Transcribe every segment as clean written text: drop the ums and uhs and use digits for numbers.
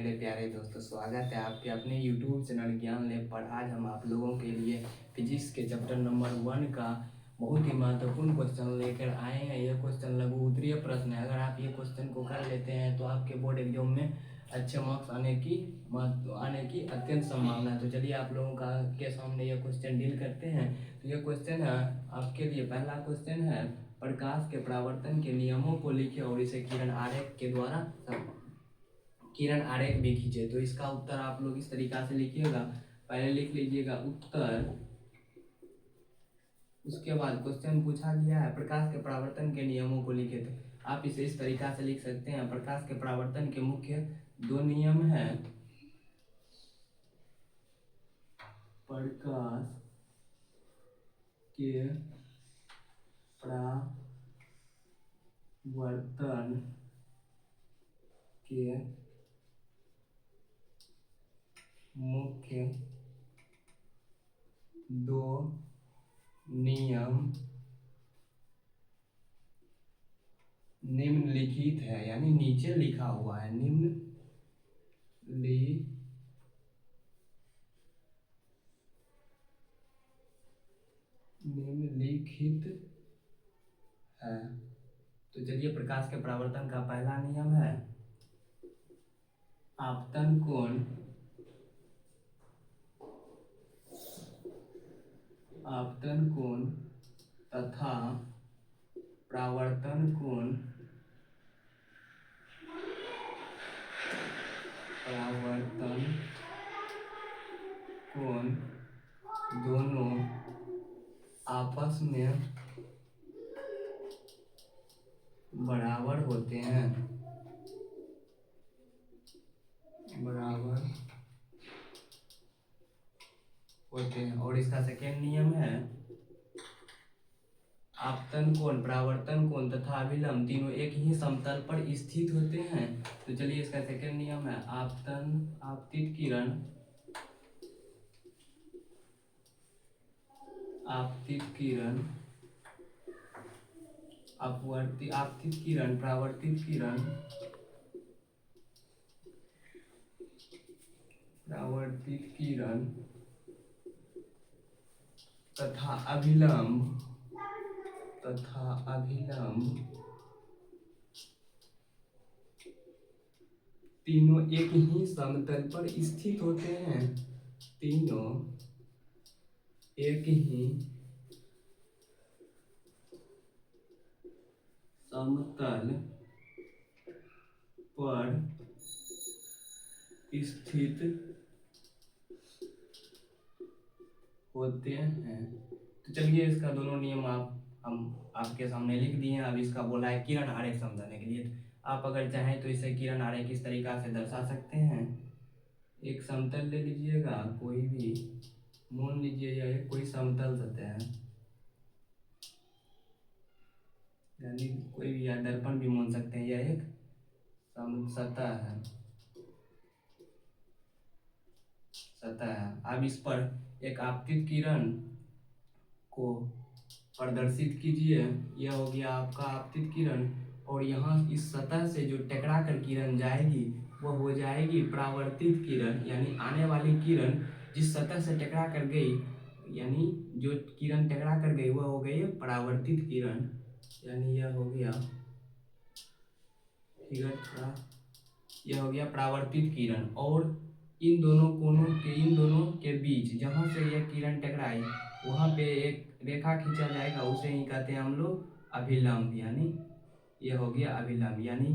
मेरे प्यारे दोस्तों, स्वागत है आपके अपने YouTube चैनल ज्ञान लैब पर। आज हम आप लोगों के लिए फिजिक्स के चैप्टर नंबर 1 का बहुत ही महत्वपूर्ण क्वेश्चन लेकर आए हैं। यह क्वेश्चन लघु उत्तरीय प्रश्न है। अगर आप ये क्वेश्चन को कर लेते हैं तो आपके बोर्ड एग्जाम में अच्छे मार्क्स आने की अत्यंत संभावना है। तो चलिए आप लोगों का के सामने यह क्वेश्चन डील करते हैं। तो यह क्वेश्चन है आपके लिए, पहला क्वेश्चन है, प्रकाश के परावर्तन के नियमों को लिखे और इसे किरण आरेख भी खींचे। तो इसका उत्तर आप लोग इस तरीका से लिखिएगा। पहले लिख लीजिएगा उत्तर, उसके बाद क्वेश्चन पूछा गया है प्रकाश के परावर्तन के नियमों को लिखे। तो आप इसे इस तरीका से लिख सकते हैं, प्रकाश के परावर्तन के मुख्य 2 नियम हैं। प्रकाश के परावर्तन के मुख्य 2 नियम निम्नलिखित है, यानी नीचे लिखा हुआ है। निम्नलिखित है। तो चलिए, प्रकाश के परावर्तन का पहला नियम है आपतन कोण तथा परावर्तन कोण दोनों आपस में बराबर होते हैं। और इसका सेकेंड नियम है आपतन कोण, परावर्तन कोण तथा अभिलंब तीनों एक ही समतल पर स्थित होते हैं। तो चलिए, इसका सेकेंड नियम है आपतित किरण आपतित किरण, परावर्तित किरण तथा अभिलंब तीनों एक ही समतल पर स्थित होते हैं। तीनों एक ही समतल पर स्थित होते हैं। तो चलिए, इसका दोनों नियम हम आपके सामने लिख दिए हैं। अब इसका बोला है किरण आरेख समझाने के लिए। आप अगर चाहें तो इसे किरण आरेख इस तरीका से दर्शा सकते हैं। एक समतल ले लीजिएगा, कोई भी मान लीजिए यह कोई समतल सतह है, यानी कोई भी, या दर्पण भी मान सकते हैं। यह एक सतह है। अब इस पर एक आपतित किरण को प्रदर्शित कीजिए। यह हो गया आपका आपतित किरण, और यहाँ इस सतह से जो टकरा कर किरण जाएगी वह हो जाएगी परावर्तित किरण। यानी आने वाली किरण जिस सतह से टकरा कर गई, यानी जो किरण टकरा कर गई वह हो गई परावर्तित किरण। यानी यह हो गया परावर्तित किरण। और इन दोनों के बीच जहाँ से यह किरण टकराई वहाँ पे एक रेखा खींचा जाएगा, उसे ही कहते हैं हम लोग अभिलंब। यानी यह हो गया अभिलंब। यानी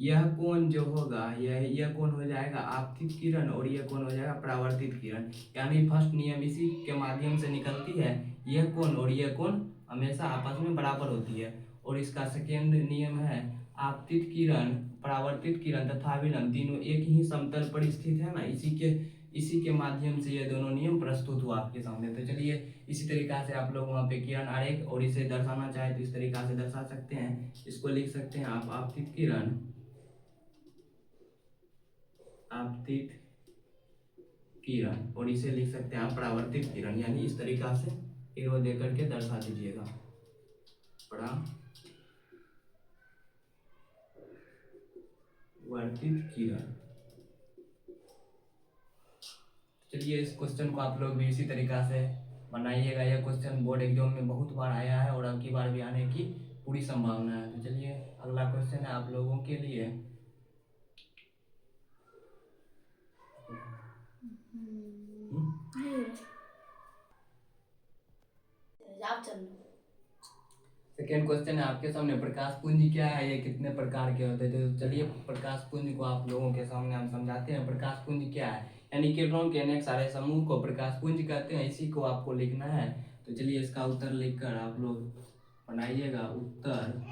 यह कोण जो होगा, यह कोण हो जाएगा आपतित किरण, और यह कोण हो जाएगा परावर्तित किरण। यानी फर्स्ट नियम इसी के माध्यम से निकलती है, यह कोण और यह कोण हमेशा आपस में बराबर होती है। और इसका सेकेंड नियम है आपतित किरण, परावर्तित किरण तथा अभिलंब तीनों एक ही समतल पर स्थित है ना। इसी के माध्यम से ये दोनों नियम प्रस्तुत हुआ आपके सामने। तो चलिए, इसी तरीका से आप लोग वहाँ पे किरण आरेख, और इसे दर्शाना चाहे तो इस तरीका से दर्शा सकते हैं। इसको लिख सकते हैं आप आपतित किरण, और इसे लिख सकते हैं आप परावर्तित किरण। यानी इस तरीका से एरो दे करके दर्शा दीजिएगा, परावर्तित किरण। चलिए इस क्वेश्चन को आप लोग भी इसी तरीका से बनाइएगा। यह क्वेश्चन बोर्ड एग्जाम में बहुत बार आया है और अब की बार भी आने की पूरी संभावना है। तो चलिए अगला क्वेश्चन है आप लोगों के लिए। सेकेंड क्वेश्चन है आपके सामने, प्रकाश पुंज क्या है, ये कितने प्रकार के होते हैं। तो चलिए प्रकाश पुंज को आप लोगों के सामने हम समझाते हैं। प्रकाश पुंज क्या है, यानी किरणों के अनेक सारे समूह को प्रकाश पुंज कहते हैं। इसी को आपको लिखना है। तो चलिए इसका उत्तर लिखकर आप लोग बनाइएगा। उत्तर,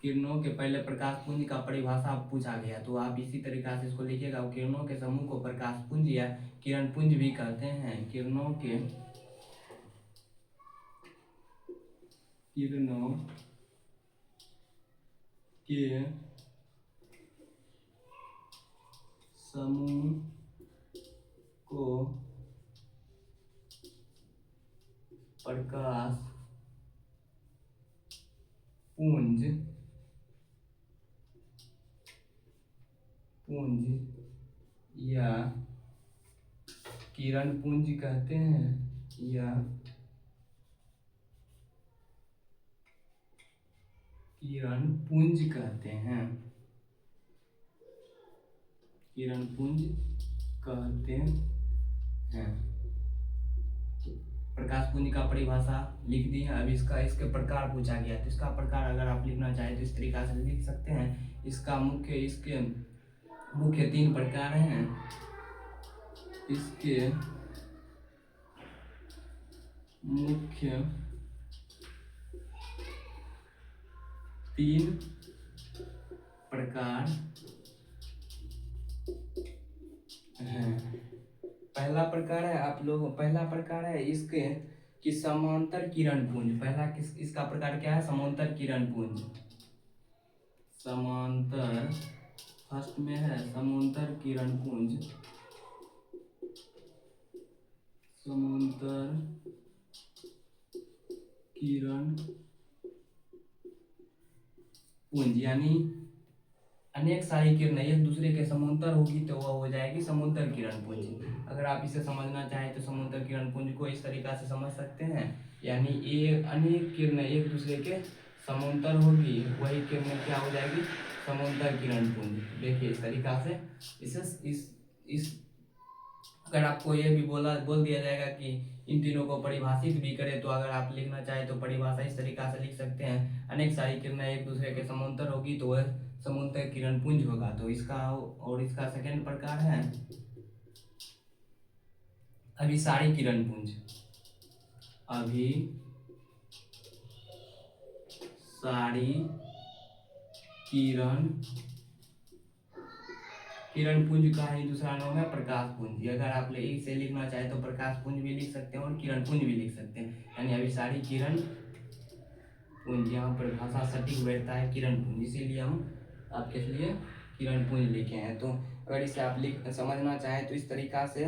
किरणों के पहले प्रकाश पुंज का परिभाषा पूछा गया, तो आप इसी तरीका से इसको लिखिएगा। किरणों के समूह को प्रकाश पुंज या किरण पुंज भी कहते हैं। किरणों के समूह को प्रकाश पुंज या किरण पुंज कहते हैं। या किरण पुंज कहते हैं। किरण पुंज कहते हैं। प्रकाश पुंज का परिभाषा लिख दी है। अब इसके प्रकार पूछा गया, तो इसका प्रकार अगर आप लिखना चाहें तो इस तरीका से लिख सकते हैं। इसके मुख्य 3 प्रकार हैं। इसके मुख्य 3 प्रकार हैं। पहला प्रकार है इसके कि समांतर किरण पुंज। इसका प्रकार क्या है, समांतर किरण पुंज। समांतर, फर्स्ट में है समांतर किरण पुंज। समांतर किरण पुंज यानी अनेक सारी किरणें एक दूसरे के समांतर होगी तो वह हो जाएगी समांतर किरण पुंज। अगर आप इसे समझना चाहें तो समांतर किरण पुंज को इस तरीका से समझ सकते हैं, यानी अनेक किरणें एक दूसरे के समांतर होगी, वही किरणें क्या हो जाएगी, समांतर किरण पुंज। देखिए इस तरीका से इस अगर आपको ये भी बोल दिया जाएगा कि इन तीनों को परिभाषित भी करें, तो अगर आप लिखना चाहें तो परिभाषा इस तरीका से लिख सकते हैं। अनेक सारी किरणें एक दूसरे के समांतर होगी तो वह समांतर किरण पुंज होगा। तो इसका सेकंड प्रकार है अभिसारी किरण पुंज। अभिसारी किरण पुंज का ही दूसरा नाम है प्रकाश पुंज। अगर आप इसे लिखना चाहे तो प्रकाश पुंज भी लिख सकते हैं और किरण पुंज भी लिख सकते हैं, यानी अभिसारी किरण पुंज। यहाँ पर भाषा सटीक बैठता है किरण पुंज, इसीलिए हम आपके लिए किरण पुंज लिखे हैं। तो अगर इसे आप समझना चाहें तो इस तरीका से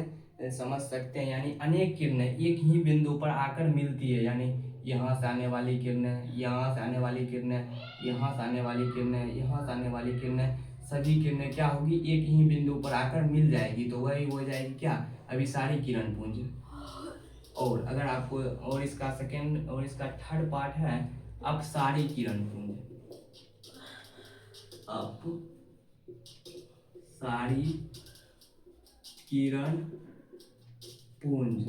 समझ सकते हैं, यानी अनेक किरणें एक ही बिंदु पर आकर मिलती है, यानी यहाँ से आने वाली किरणें, यहाँ से आने वाली किरणें, यहाँ से आने वाली किरणें, यहाँ से आने वाली किरणें, सभी किरणें क्या होगी, एक ही बिंदु पर आकर मिल जाएगी, तो वही हो जाएगी क्या, अभिसारी किरण पुंज। और अगर आपको इसका थर्ड पार्ट है अपसारी किरण पुंज। अपसारी किरण पुंज।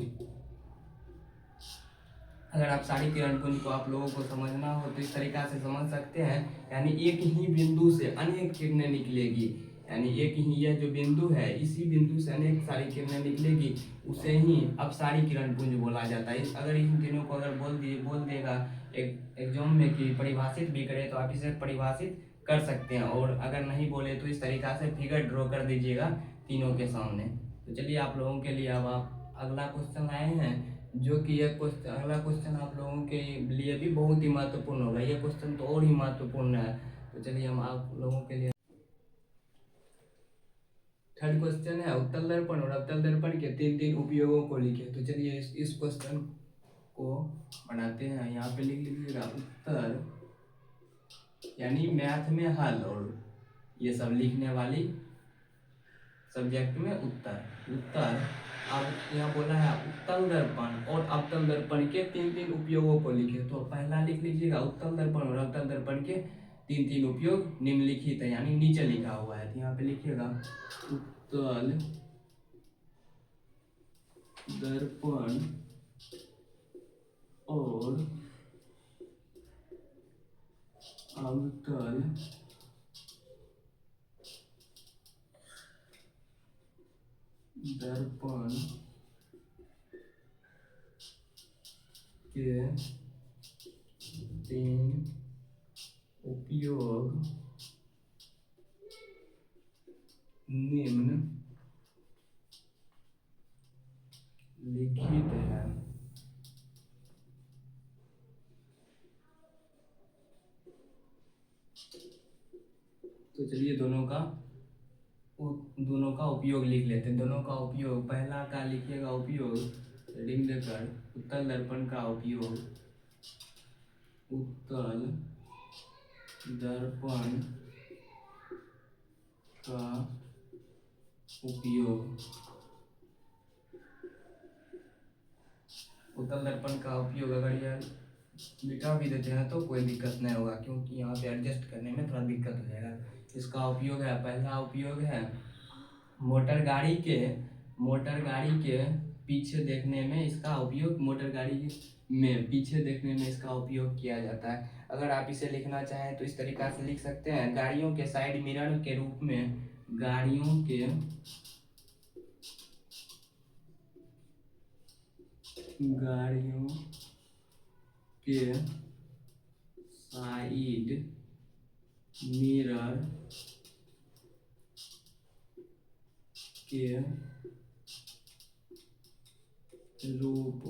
अगर आप सारी किरण पुंज को आप लोगों को समझना हो तो इस तरीका से समझ सकते हैं, यानी एक ही बिंदु से अनेक किरणें निकलेगी, यानी एक ही यह जो बिंदु है इसी बिंदु से अनेक सारी किरणें निकलेगी, उसे ही अपसारी किरण पुंज बोला जाता है। अगर इन तीनों को अगर बोल देगा एग्जाम में कि परिभाषित भी करे तो आप इसे परिभाषित कर सकते हैं, और अगर नहीं बोले तो इस तरीका से फिगर ड्रॉ कर दीजिएगा तीनों के सामने। तो चलिए आप लोगों के लिए अब आप अगला क्वेश्चन आए हैं, जो कि अगला क्वेश्चन आप लोगों के लिए भी बहुत ही महत्वपूर्ण होगा। यह क्वेश्चन तो और ही महत्वपूर्ण है। तो चलिए हम आप लोगों के लिए थर्ड क्वेश्चन है उत्तल दर्पण और अवतल दर्पण के 3 उपयोगों को लिखे। तो चलिए इस क्वेश्चन को बनाते हैं। यहाँ पे लिख लीजिएगा उत्तर, यानी मैथ में हल, और ये सब लिखने वाली सब्जेक्ट में उत्तर उत्तर। अब यहाँ बोला है उत्तल दर्पण और अवतल दर्पण के तीन तीन उपयोगों को लिखे। तो पहला लिख लीजिएगा उत्तल दर्पण और अवतल दर्पण के तीन तीन उपयोग निम्नलिखित है, यानी नीचे लिखा हुआ है। तो यहाँ पे लिखिएगा उत्तल दर्पण और अवतल दर्पण के तीन उपयोग निम्न लिखित है। तो चलिए दोनों का उपयोग लिख लेते हैं। दोनों का उपयोग, पहला का लिखिएगा उपयोग, रीडिंग देकर, उत्तल दर्पण का उपयोग, उत्तल दर्पण का उपयोग। उत्तल दर्पण का उपयोग अगर यह मिटा भी देते हैं तो कोई दिक्कत नहीं होगा, क्योंकि यहाँ पे एडजस्ट करने में थोड़ा दिक्कत हो जाएगा। इसका उपयोग है, पहला उपयोग है मोटर गाड़ी के पीछे देखने में इसका उपयोग, मोटर गाड़ी में पीछे देखने में इसका उपयोग किया जाता है। अगर आप इसे लिखना चाहें तो इस तरीका से लिख सकते हैं, गाड़ियों के साइड मिरर के रूप में, गाड़ियों के साइड मिरर के रूप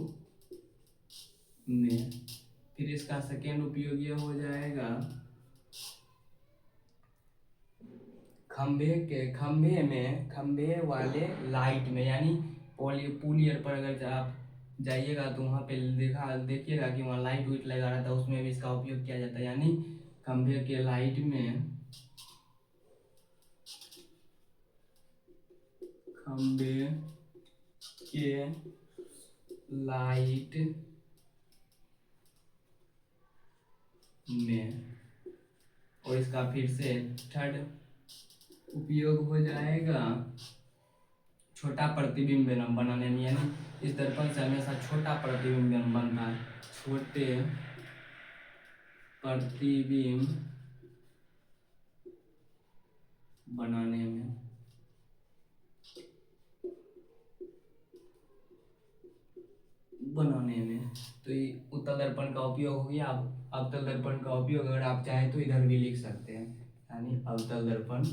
में। फिर इसका सेकेंड उपयोग यह हो जाएगा, खंभे वाले लाइट में, यानी पुलियर पर अगर आप जाइएगा तो वहाँ पे देखिएगा कि वहाँ लाइट वाइट लगा रहता है, उसमें भी इसका उपयोग किया जाता है। यानी खंभे के लाइट में, खंभे के लाइट में। और इसका फिर से थर्ड उपयोग हो जाएगा छोटा प्रतिबिंब बनाने में, यानी इस दर्पण से हमेशा छोटा प्रतिबिंब बनता है, छोटे प्रतिबिंब बनाने में। तो ये उत्तल दर्पण का उपयोग हो गया। अब अवतल दर्पण का उपयोग अगर आप चाहें तो इधर भी लिख सकते हैं, यानी अवतल दर्पण,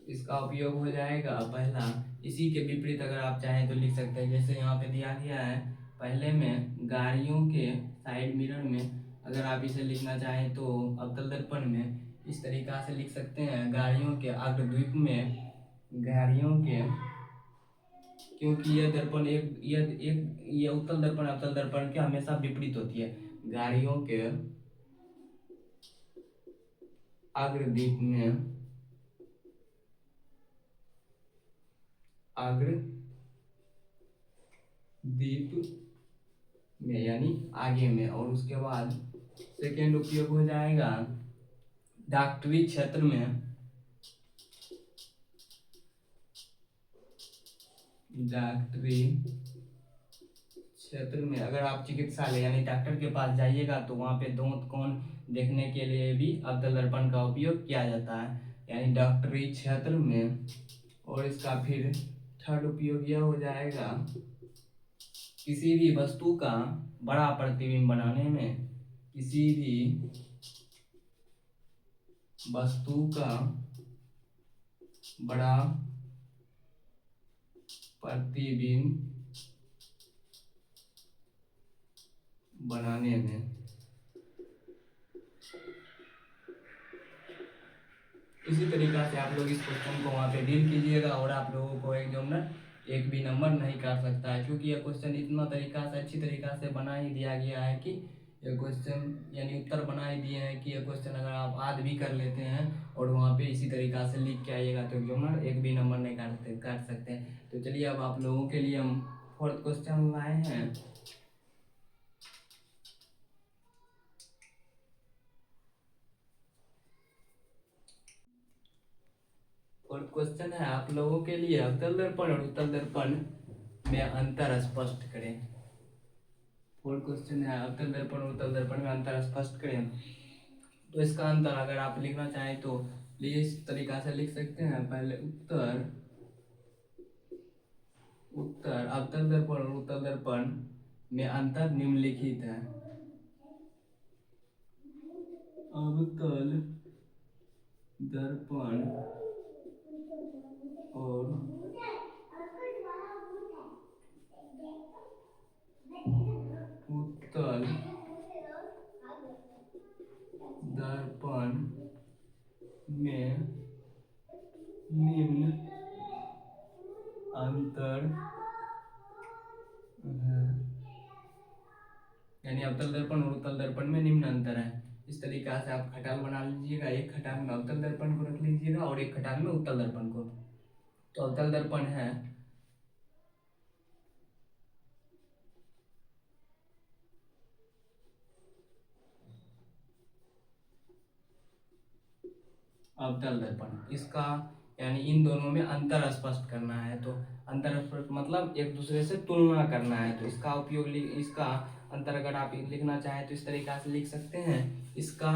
इसका उपयोग हो जाएगा पहला। इसी के विपरीत अगर आप चाहें तो लिख सकते हैं, जैसे यहाँ पे दिया गया है, पहले में गाड़ियों के साइड मिरर में, अगर आप इसे लिखना चाहें तो अवतल दर्पण में इस तरीका से लिख सकते हैं, गाड़ियों के अग्रद्वीप में, गाड़ियों के, क्योंकि यह दर्पण यह उत्तल दर्पण अवतल दर्पण के हमेशा विपरीत होती है। गाड़ियों के अग्रद्वीप में, यानी आगे में। और उसके बाद सेकेंड उपयोग हो जाएगा डॉक्टरी क्षेत्र में, अगर आप चिकित्सालय यानी डॉक्टर के पास जाइएगा तो वहाँ पे दांत कौन देखने के लिए भी अवतल दर्पण का उपयोग किया जाता है, यानी डॉक्टरी क्षेत्र में। और इसका फिर थर्ड उपयोग यह हो जाएगा किसी भी वस्तु का बड़ा प्रतिबिंब बनाने में, किसी भी वस्तु का बड़ा प्रतिबिंब बनाने में। इसी तरीका से आप लोग इस क्वेश्चन को वहाँ पे डील कीजिएगा, और आप लोगों को एग्जामिनर एक भी नंबर नहीं काट सकता है, क्योंकि यह क्वेश्चन इतना तरीका से अच्छी तरीका से बना ही दिया गया है कि ये क्वेश्चन यानी उत्तर बना ही दिए हैं कि ये क्वेश्चन अगर आप आद भी कर लेते हैं और वहाँ पे इसी तरीका से लिख के आइएगा तो एग्जामिनर एक भी नंबर नहीं काट सकते हैं। तो चलिए अब आप लोगों के लिए हम फोर्थ क्वेश्चन लाए हैं। फोर्थ क्वेश्चन है आप लोगों के लिए, अवतल दर्पण और उत्तल दर्पण में अंतर स्पष्ट करें। फोर्थ क्वेश्चन है अवतल दर्पण और उत्तल दर्पण में अंतर स्पष्ट करें। तो इसका अंतर अगर आप लिखना चाहें तो इस तरीका से लिख सकते हैं। पहले उत्तर अवतल दर्पण और उत्तल दर्पण में अंतर निम्नलिखित है। अवतल दर्पण और उत्तल दर्पण में निम्न अंतर है, यानी अवतल दर्पण और उत्तल दर्पण में निम्न अंतर है। इस तरीका से आप खटाल बना लीजिएगा, एक खटाल में अवतल दर्पण को रख लीजिएगा और एक खटाल में उत्तल दर्पण को। तो अवतल दर्पण है अवतल दर्पण, इसका यानी इन दोनों में अंतर स्पष्ट करना है। तो अंतर स्पष्ट मतलब एक दूसरे से तुलना करना है। तो इसका उपयोग इसका अंतर अगर आप लिखना चाहें तो इस तरीका से लिख सकते हैं। इसका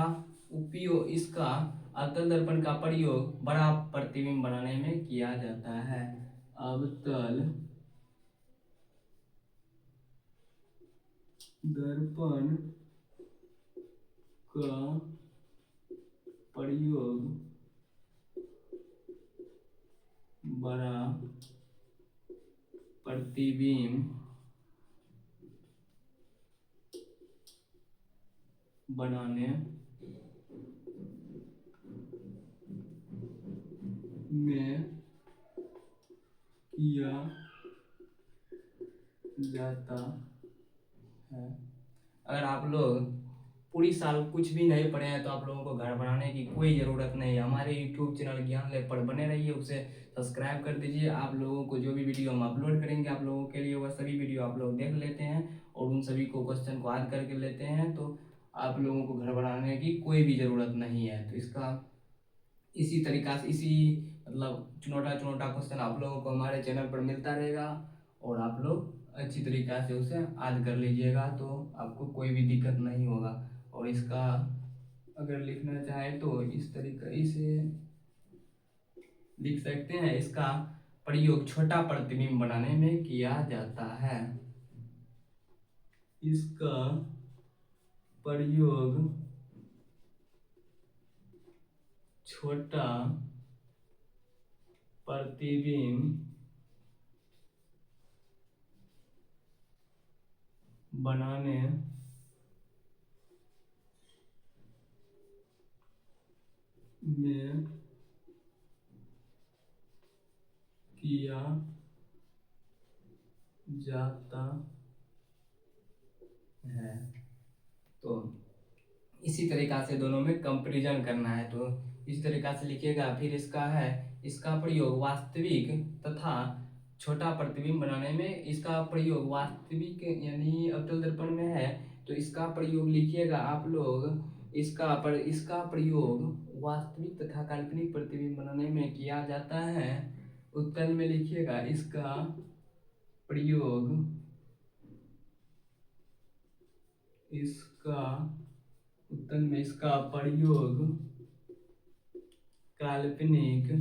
अवतल दर्पण का प्रयोग बड़ा प्रतिबिंब बनाने में किया जाता है। अवतल दर्पण का प्रयोग बड़ा प्रतिबिंब बनाने में किया जाता है। अगर आप लोग पूरी साल कुछ भी नहीं पढ़े हैं तो आप लोगों को घर बनाने की कोई ज़रूरत नहीं है। हमारे यूट्यूब चैनल ज्ञान लैब पर बने रहिए, उसे सब्सक्राइब कर दीजिए। आप लोगों को जो भी वीडियो हम अपलोड करेंगे आप लोगों के लिए वह सभी वीडियो आप लोग देख लेते हैं और उन सभी को क्वेश्चन को याद करके लेते हैं। तो आप लोगों को घर बनाने की कोई भी ज़रूरत नहीं है। तो इसका इसी तरीका से मतलब चुनौटा क्वेश्चन आप लोगों को हमारे चैनल पर मिलता रहेगा और आप लोग अच्छी तरीका से उसे याद कर लीजिएगा तो आपको कोई भी दिक्कत नहीं होगा। और इसका अगर लिखना चाहे तो इस तरीके से लिख सकते हैं। इसका प्रयोग छोटा प्रतिबिंब बनाने में किया जाता है। इसका प्रयोग छोटा प्रतिबिंब बनाने में किया जाता है। तो इसी तरीका से दोनों में कंपैरिजन करना है। तो इस तरीका से लिखिएगा। फिर इसका है इसका प्रयोग वास्तविक तथा छोटा प्रतिबिंब बनाने में, इसका प्रयोग वास्तविक यानी अवतल दर्पण में है तो इसका प्रयोग लिखिएगा आप लोग। इसका प्रयोग वास्तविक तथा काल्पनिक प्रतिबिंब बनाने में किया जाता है। उत्तल में लिखिएगा इसका प्रयोग उत्तल में इसका प्रयोग काल्पनिक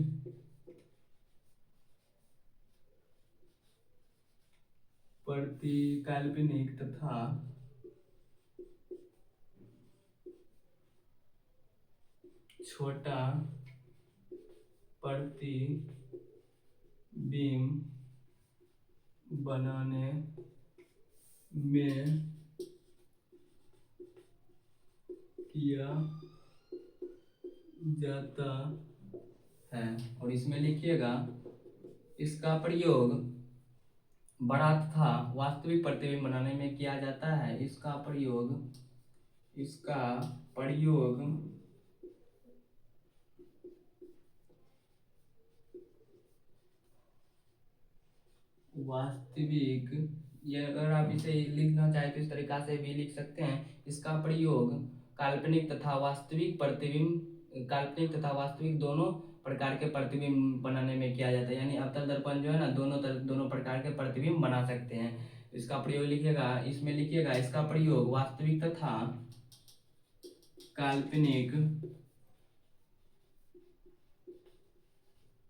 तथा छोटा प्रतिबिंब बनाने में किया जाता है। और इसमें लिखिएगा इसका प्रयोग बड़ा तथा वास्तविक प्रतिबिंब बनाने में किया जाता है। इसका प्रयोग इसका प्रयोग वास्तविक, ये अगर आप इसे लिखना चाहे तो इस तरीका से भी लिख सकते हैं। इसका प्रयोग काल्पनिक तथा वास्तविक प्रतिबिंब, काल्पनिक तथा वास्तविक दोनों प्रकार के प्रतिबिंब बनाने में किया जाता है। यानी अवतल दर्पण जो है ना, दोनों प्रकार के प्रतिबिंब बना सकते हैं। इसका प्रयोग लिखिएगा, इसमें लिखिएगा इसका प्रयोग वास्तविक तथा काल्पनिक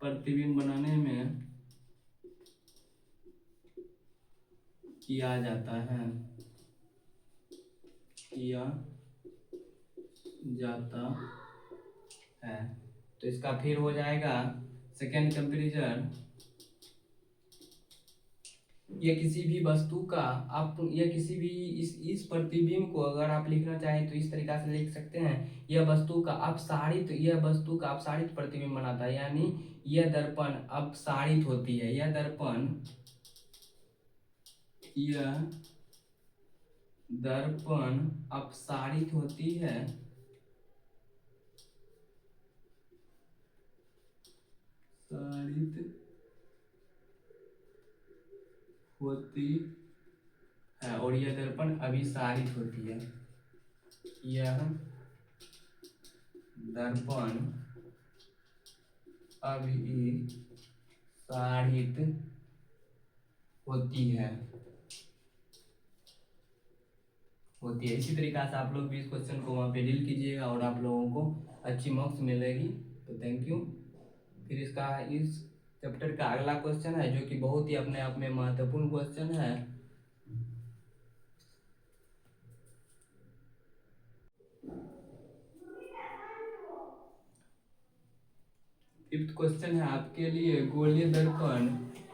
प्रतिबिंब बनाने में किया जाता है, किया जाता है। तो इसका फिर हो जाएगा सेकेंड कंपैरिजन। ये किसी भी वस्तु का, आप ये किसी भी इस प्रतिबिंब को अगर आप लिखना चाहें तो इस तरीका से लिख सकते हैं। यह वस्तु का अपसारित, यह वस्तु का अपसारित प्रतिबिंब बनाता है। यानी यह दर्पण अपसारित होती है, यह दर्पण, यह दर्पण अपसारित होती है, सारित होती है, और यह दर्पण अभिसारित होती है। यह दर्पण अभिसारित होती है, इसी तरीका से आप लोग भी इस क्वेश्चन को वहाँ पे डील कीजिएगा और आप लोगों को अच्छी मार्क्स मिलेगी। तो थैंक यू। फिर इसका इस चैप्टर का अगला क्वेश्चन है जो कि बहुत ही अपने आप में महत्वपूर्ण क्वेश्चन है। फिफ्थ क्वेश्चन है आपके लिए, गोलीय दर्पण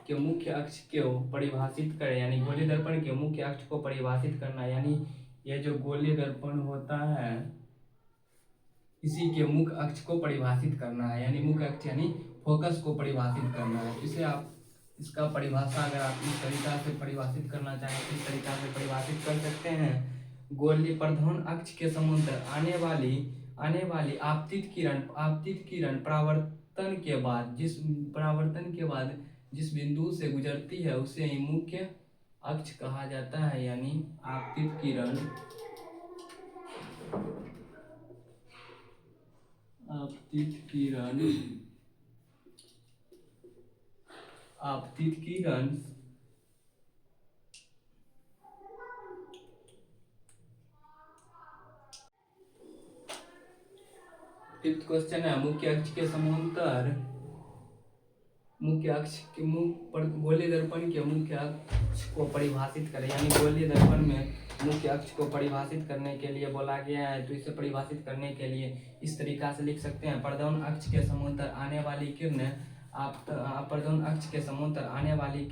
के मुख्य अक्ष को परिभाषित करें। यानी गोलीय दर्पण के मुख्य अक्ष को परिभाषित करना, यानी यह जो गोलीय दर्पण होता है इसी के मुख्य अक्ष को परिभाषित करना है। यानी मुख्य अक्ष यानी फोकस को परिभाषित करना है। इसे आप, इसका परिभाषा अगर आप इस तरीका से परिभाषित करना चाहें तो इस तरीका से परिभाषित कर सकते हैं। गोलीय प्रधान अक्ष के समांतर आने वाली आपतित किरण परावर्तन के बाद जिस बिंदु से गुजरती है उसे ही मुख्य अक्ष कहा जाता है। यानी आपतित किरण फिफ्थ क्वेश्चन है, मुख्य अक्ष के समांतर, मुख्य अक्ष के गोलीय दर्पण के मुख्य अक्ष को परिभाषित करें। यानी गोलीय दर्पण में मुख्य अक्ष को परिभाषित करने के लिए बोला गया है। तो इसे परिभाषित करने के लिए इस तरीका से लिख सकते हैं, प्रधान अक्ष के समांतर आने वाली किरणें, प्रधान अक्ष के समांतर आने वाली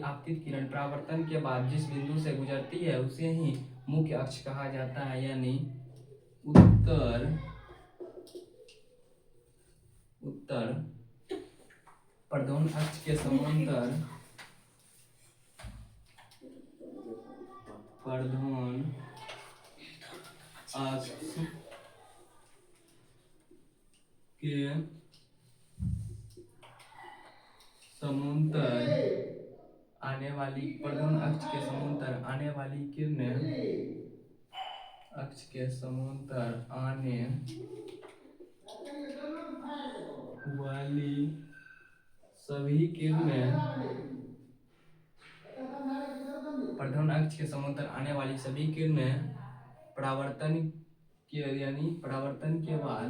आपतित किरण परावर्तन के बाद जिस बिंदु से गुजरती है उसे ही मुख्य अक्ष कहा जाता है। यानी उत्तर प्रधान अक्ष के समांतर प्रधान अक्ष के समांतर आने वाली, प्रधान अक्ष के समांतर आने वाली किरणें, अक्ष के समांतर आने वाली सभी किरणें, प्रधान अक्ष के समांतर आने वाली सभी किरणें परावर्तन के, यानी परावर्तन के बाद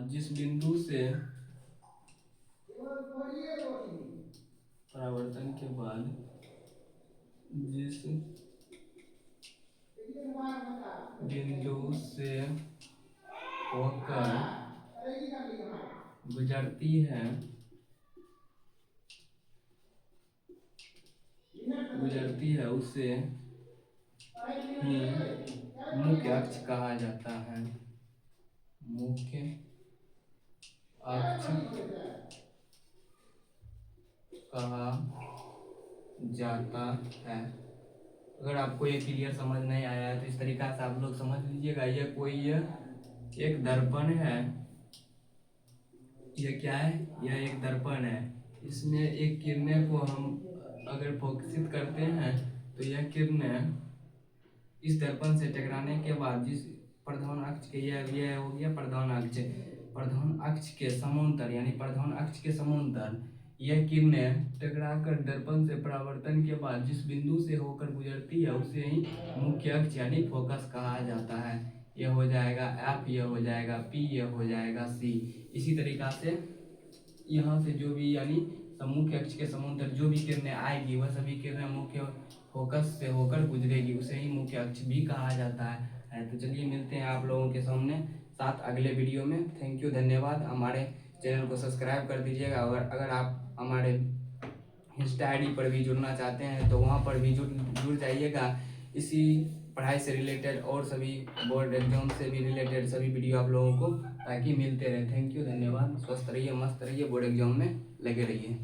जिस बिंदु से परावर्तन के बाद जिस बिंदु से होकर गुजरती है उसे ही मुख्य अक्ष कहा जाता है। मुख्य अक्ष कहा जाता है। अगर आपको ये क्लियर समझ नहीं आया है तो इस तरीका से आप लोग समझ लीजिएगा। यह एक दर्पण है। यह क्या है? यह एक दर्पण है। इसमें एक किरणें को हम अगर फोकसित करते हैं तो यह किरणें इस दर्पण से टकराने के बाद जिस प्रधान अक्ष के यह हो गया प्रधान अक्ष के समांतर यानी प्रधान अक्ष के समांतर यह किरणें टकराकर दर्पण से परावर्तन के बाद जिस बिंदु से होकर गुजरती है उसे ही मुख्य अक्ष यानी फोकस कहा जाता है। यह हो जाएगा F, यह हो जाएगा P, यह हो जाएगा C। इसी तरीका से यहाँ से जो भी यानी मुख्य अक्ष के समांतर जो भी किरणें आएगी वह सभी किरणें मुख्य फोकस से होकर गुजरेगी, उसे ही मुख्य अक्ष भी कहा जाता है। तो चलिए मिलते हैं आप लोगों के सामने साथ अगले वीडियो में। थैंक यू, धन्यवाद। हमारे चैनल को सब्सक्राइब कर दीजिएगा। अगर आप हमारे इंस्टा आईडी पर भी जुड़ना चाहते हैं तो वहाँ पर भी जुड़ जाइएगा। इसी पढ़ाई से रिलेटेड और सभी बोर्ड एग्जाम से भी रिलेटेड सभी वीडियो आप लोगों को ताकि मिलते रहे। थैंक यू, धन्यवाद। स्वस्थ रहिए, मस्त रहिए, बोर्ड एग्जाम में लगे रहिए।